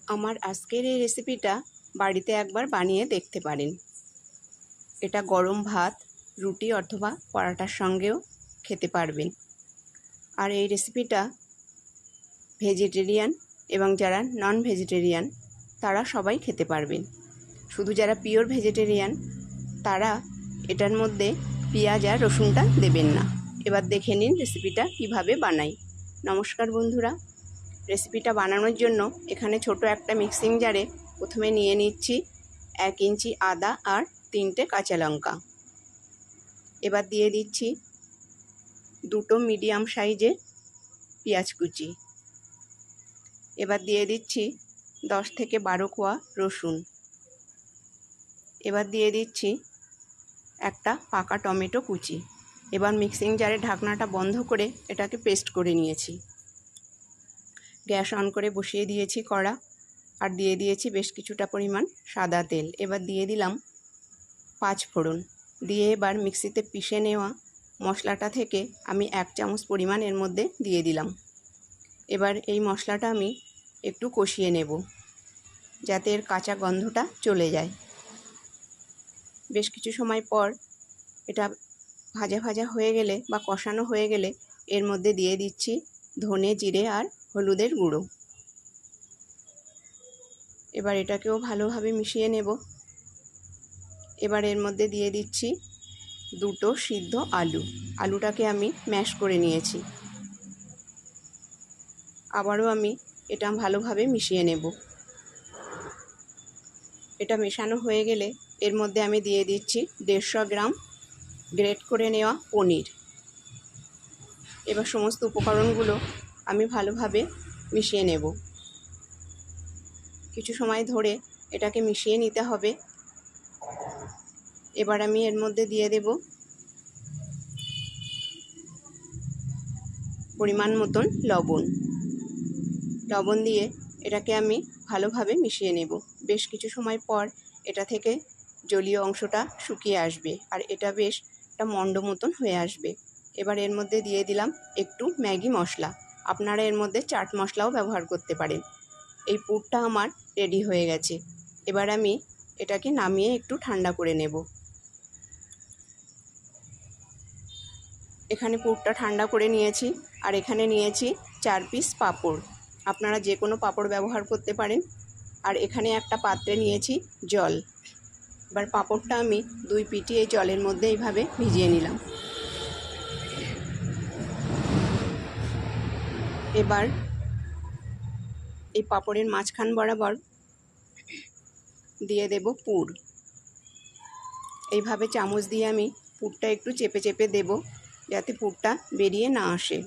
আমার আজকের এই রেসিপিটা বাড়িতে একবার বানিয়ে দেখতে পারেন। এটা গরম ভাত, রুটি অথবা পরাটার সঙ্গেও খেতে পারবেন। আর এই রেসিপিটা ভেজিটেরিয়ান এবং যারা নন ভেজিটেরিয়ান তারা সবাই খেতে পারবেন। শুধু যারা পিওর ভেজিটেরিয়ান তারা এটার মধ্যে পেঁয়াজ আর রসুনটা দেবেন না। এবার দেখে নিন রেসিপিটা কিভাবে বানাই। নমস্কার বন্ধুরা, রেসিপিটা বানানোর জন্য এখানে ছোট একটা মিক্সিং জারে প্রথমে নিয়ে নিচ্ছি 1 ইঞ্চি আদা আর 3টে কাঁচা লঙ্কা। এবার দিয়ে দিচ্ছি 2টো মিডিয়াম সাইজের পেঁয়াজ কুচি। এবার দিয়ে দিচ্ছি 10 থেকে 12 কোয়া রসুন। এবার দিয়ে দিচ্ছি একটা পাকা টমেটো কুচি। এবার মিক্সিং জারে ঢাকনাটা বন্ধ করে এটাকে পেস্ট করে নিয়েছি। গ্যাস অন করে বসিয়ে দিয়েছি কড়া, আর দিয়ে দিয়েছি বেশ কিছুটা পরিমাণ সাদা তেল। এবার দিয়ে দিলাম 5 ফোড়ন। দিয়ে এবার মিক্সিতে পিষে নেওয়া মশলাটা থেকে আমি 1 চামচ পরিমাণ এর মধ্যে দিয়ে দিলাম। এবার এই মশলাটা আমি একটু কষিয়ে নেব যাতে এর কাঁচা গন্ধটা চলে যায়। বেশ কিছু সময় পর এটা ভাজা ভাজা হয়ে গেলে বা কষানো হয়ে গেলে এর মধ্যে দিয়ে দিচ্ছি ধনে, জিরে আর হলুদের গুঁড়ো। এবার এটাকেও ভালোভাবে মিশিয়ে নেব। এবার এর মধ্যে দিয়ে দিচ্ছি 2টো সিদ্ধ আলুটাকে আমি ম্যাশ করে নিয়েছি। আবারও আমি এটা ভালোভাবে মিশিয়ে নেব। এটা মেশানো হয়ে গেলে এর মধ্যে আমি দিয়ে দিচ্ছি 150 গ্রাম গ্রেট করে নেওয়া পনির। এবার সমস্ত উপকরণগুলো আমি ভালোভাবে মিশিয়ে নেব। কিছু সময় ধরে এটাকে মিশিয়ে নিতে হবে। এবার আমি এর মধ্যে দিয়ে দেব পরিমাণ মতন লবণ দিয়ে এটাকে আমি ভালোভাবে মিশিয়ে নেব। বেশ কিছু সময় পর এটা থেকে জলীয় অংশটা শুকিয়ে আসবে আর এটা বেশ একটা মন্ড মতন হয়ে আসবে। এবার এর মধ্যে দিয়ে দিলাম একটু ম্যাগি মশলা। আপনারা এর মধ্যে চাট মশলাও ব্যবহার করতে পারেন। এই পুরটা আমার রেডি হয়ে গেছে। এবার আমি এটাকে নামিয়ে একটু ঠান্ডা করে নেব। এখানে পুরটা ঠান্ডা করে নিয়েছি আর এখানে নিয়েছি 4 পিস পাঁপড়। আপনারা যে কোনো পাঁপড় ব্যবহার করতে পারেন। আর এখানে একটা পাত্রে নিয়েছি জল। এবার পাঁপড়টা আমি 2 পিটি এই জলের মধ্যে এইভাবে ভিজিয়ে নিলাম। এবার এই পাঁপড়ের মাঝখান বরাবর দিয়ে দেব পুর। এইভাবে চামচ দিয়ে আমি পুরটা একটু চেপে চেপে দেব যাতে পুরটা বেরিয়ে না আসে।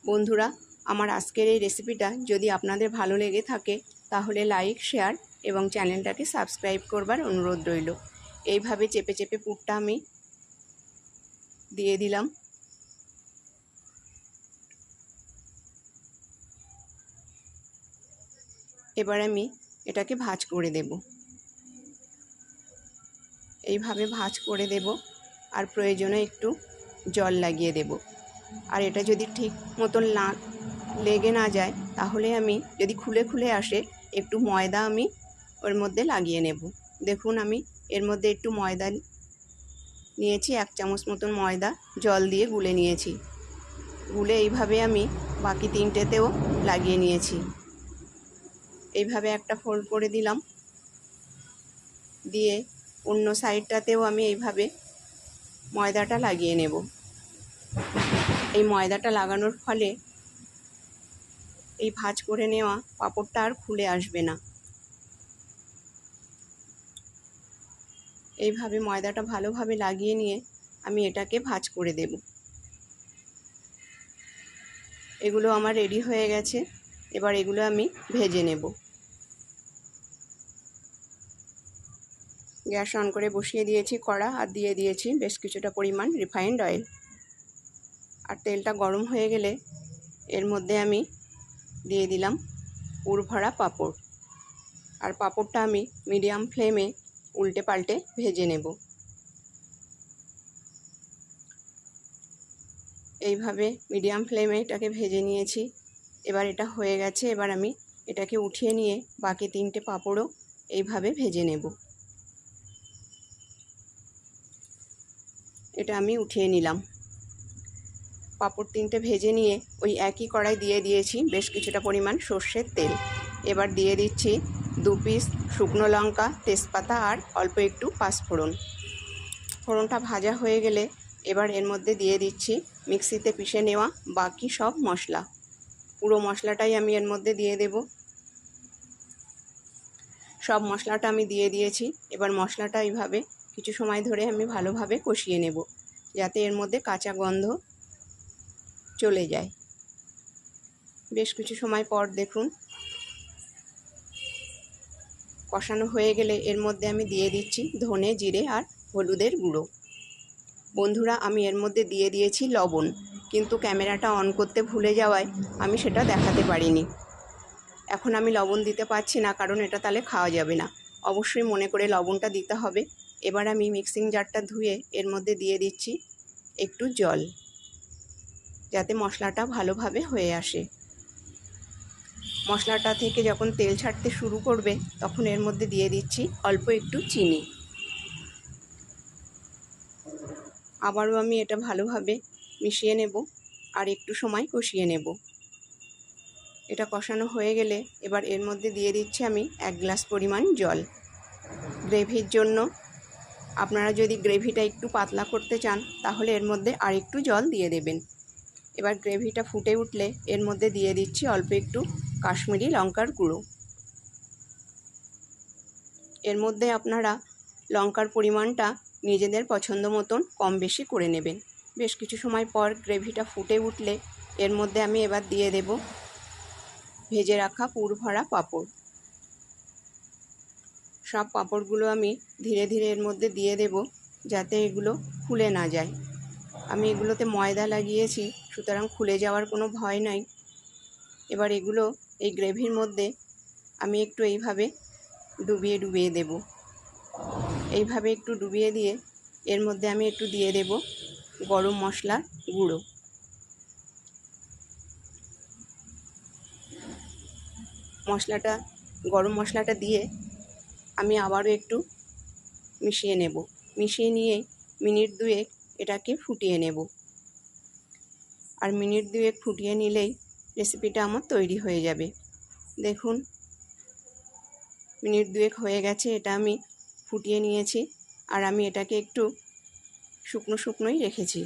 বন্ধুরা, আমার আজকের এই রেসিপিটা যদি আপনাদের ভালো লেগে থাকে তাহলে লাইক, শেয়ার এবং চ্যানেলটাকে সাবস্ক্রাইব করবার অনুরোধ রইল। এইভাবে চেপে চেপে পুরটা আমি দিয়ে দিলাম। এবার আমি এটাকে ভাঁজ করে দেব। এইভাবে ভাঁজ করে দেব আর প্রয়োজনে একটু জল লাগিয়ে দেব। আর এটা যদি ঠিক মতন লেগে না যায় তাহলে আমি যদি খুলে খুলে আসে একটু ময়দা আমি ওর মধ্যে লাগিয়ে নেব। দেখুন আমি এর মধ্যে একটু ময়দা নিয়েছি, 1 চামচ মতন ময়দা জল দিয়ে গুলে নিয়েছি। গুলে এইভাবে আমি বাকি 3টেতেও লাগিয়ে নিয়েছি। এইভাবে একটা ফোল্ড করে দিলাম, দিয়ে অন্য সাইডটাতেও আমি এইভাবে ময়দাটা লাগিয়ে নেব। এই ময়দাটা লাগানোর ফলে এই ভাঁজ করে নেওয়া পাঁপড়টা আর খুলে আসবে না। এইভাবে ময়দাটা ভালোভাবে লাগিয়ে নিয়ে আমি এটাকে ভাঁজ করে দেব। এগুলো আমার রেডি হয়ে গেছে। এবার এগুলো আমি ভেজে নেব। গ্যাস অন করে বসিয়ে দিয়েছি কড়া আর দিয়ে দিয়েছি বেশ কিছুটা পরিমাণ রিফাইন্ড অয়েল। আর তেলটা গরম হয়ে গেলে এর মধ্যে আমি দিয়ে দিলাম পুর ভরা পাঁপড়। আর পাঁপড়টা আমি মিডিয়াম ফ্লেমে উল্টে পাল্টে ভেজে নেব। এইভাবে মিডিয়াম ফ্লেমে এটাকে ভেজে নিয়েছি। এবার এটা হয়ে গেছে। এবার আমি এটাকে উঠিয়ে নিয়ে বাকি 3টে পাঁপড়ও এইভাবে ভেজে নেব। এটা আমি উঠিয়ে নিলাম। পাঁপড় 3টে ভেজে নিয়ে ওই একই কড়াই দিয়ে দিয়েছি বেশ কিছুটা পরিমাণ সর্ষের তেল। এবার দিয়ে দিচ্ছি 2 পিস শুকনো লঙ্কা, তেজপাতা আর অল্প একটু পাঁচফোড়ন। ফোড়নটা ভাজা হয়ে গেলে এবার এর মধ্যে দিয়ে দিচ্ছি মিক্সিতে পিষে নেওয়া বাকি সব মশলা। পুরো মশলাটাই আমি এর মধ্যে দিয়ে দেব। সব মশলাটা আমি দিয়ে দিয়েছি। এবার মশলাটা এইভাবে কিছু সময় ধরে আমি ভালোভাবে কষিয়ে নেব, যাতে এর মধ্যে কাঁচা গন্ধ চলে যায়। বেশ কিছু সময় পর দেখুন কষানো হয়ে গেলে এর মধ্যে আমি দিয়ে দিচ্ছি ধনে, জিরে আর হলুদের গুঁড়ো। বন্ধুরা, আমি এর মধ্যে দিয়ে দিয়েছি লবণ, কিন্তু ক্যামেরাটা অন করতে ভুলে যাওয়ায় আমি সেটা দেখাতে পারিনি। এখন আমি লবণ দিতে পারছি না, কারণ এটা তাহলে খাওয়া যাবে না। অবশ্যই মনে করে লবণটা দিতে হবে। এবার আমি মিক্সিং জারটা ধুয়ে এর মধ্যে দিয়ে দিচ্ছি একটু জল, যাতে মশলাটা ভালোভাবে হয়ে আসে। মশলাটা থেকে যখন তেল ছাড়তে শুরু করবে তখন এর মধ্যে দিয়ে দিচ্ছি অল্প একটু চিনি। আবারও আমি এটা ভালোভাবে মিশিয়ে নেব আর একটু সময় কষিয়ে নেব। এটা কষানো হয়ে গেলে এবার এর মধ্যে দিয়ে দিচ্ছি আমি 1 গ্লাস পরিমাণ জল। গ্রেভির জন্য আপনারা যদি গ্রেভিটা একটু পাতলা করতে চান তাহলে এর মধ্যে আর একটু জল দিয়ে দেবেন। এবার গ্রেভিটা ফুটে উঠলে এর মধ্যে দিয়ে দিচ্ছি অল্প একটু কাশ্মীরি লঙ্কার গুঁড়ো। এর মধ্যে আপনারা লঙ্কার পরিমাণটা নিজেদের পছন্দ মতন কম বেশি করে নেবেন। বেশ কিছু সময় পর গ্রেভিটা ফুটে উঠলে এর মধ্যে আমি এবার দিয়ে দেব ভেজে রাখা পুর ভরা পাঁপড়। সব পাঁপড়গুলো আমি ধীরে ধীরে এর মধ্যে দিয়ে দেব, যাতে এগুলো খুলে না যায়। আমি এগুলোতে ময়দা লাগিয়েছি, সুতরাং খুলে যাওয়ার কোনো ভয় নাই। এবার এগুলো এই গ্রেভির মধ্যে আমি একটু এইভাবে ডুবিয়ে ডুবিয়ে দেব। এইভাবে একটু ডুবিয়ে দিয়ে এর মধ্যে আমি একটু দিয়ে দেব গরম মশলার গুঁড়ো। গরম মশলাটা দিয়ে আমি আবারও একটু মিশিয়ে নেব। মিশিয়ে নিয়ে মিনিট 2 এটাকে ফুটিয়ে নেব। আর মিনিট 2 ফুটিয়ে নিলেই রেসিপিটা আমার তৈরি হয়ে যাবে। দেখুন মিনিট 2 হয়ে গেছে, এটা আমি ফুটিয়ে নিয়েছি। আর আমি এটাকে একটু শুকনো শুকনোই রেখেছি।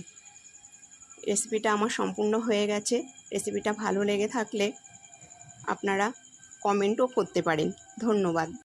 রেসিপিটা আমার সম্পূর্ণ হয়ে গেছে। রেসিপিটা ভালো লেগে থাকলে আপনারা কমেন্টও করতে পারেন। ধন্যবাদ।